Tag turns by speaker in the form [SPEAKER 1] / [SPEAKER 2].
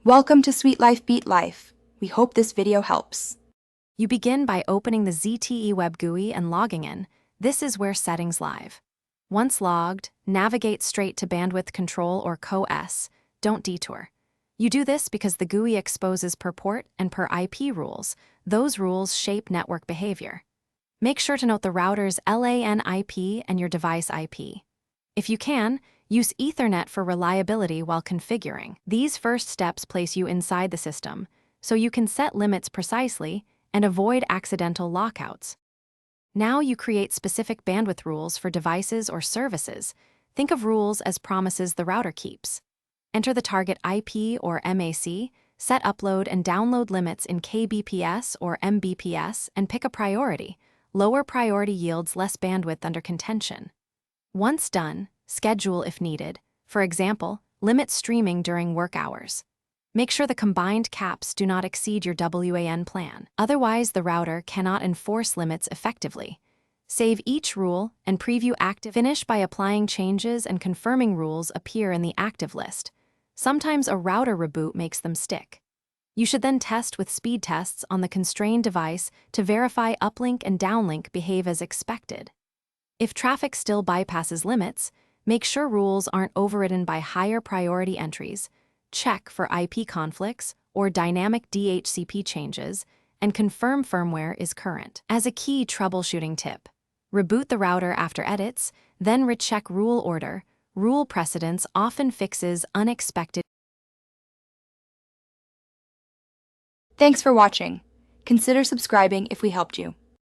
[SPEAKER 1] Welcome to Sweet Life Beat Life. We hope this video helps.
[SPEAKER 2] You begin by opening the ZTE Web GUI and logging in. This is where settings live. Once logged, navigate straight to Bandwidth Control or CoS. Don't detour. You do this because the GUI exposes per port and per IP rules. Those rules shape network behavior. Make sure to note the router's LAN IP and your device IP. If you can, use Ethernet for reliability while configuring. These first steps place you inside the system, so you can set limits precisely and avoid accidental lockouts. Now you create specific bandwidth rules for devices or services. Think of rules as promises the router keeps. Enter the target IP or MAC, set upload and download limits in kbps or mbps, and pick a priority. Lower priority yields less bandwidth under contention. Once done, schedule if needed. For example, limit streaming during work hours. Make sure the combined caps do not exceed your WAN plan. Otherwise, the router cannot enforce limits effectively. Save each rule and preview active. Finish by applying changes and confirming rules appear in the active list. Sometimes a router reboot makes them stick. You should then test with speed tests on the constrained device to verify uplink and downlink behave as expected. If traffic still bypasses limits, make sure rules aren't overridden by higher priority entries, check for IP conflicts or dynamic DHCP changes, and confirm firmware is current. As a key troubleshooting tip, reboot the router after edits, then recheck rule order. Rule precedence often fixes unexpected.
[SPEAKER 1] Thanks for watching. Consider subscribing if we helped you.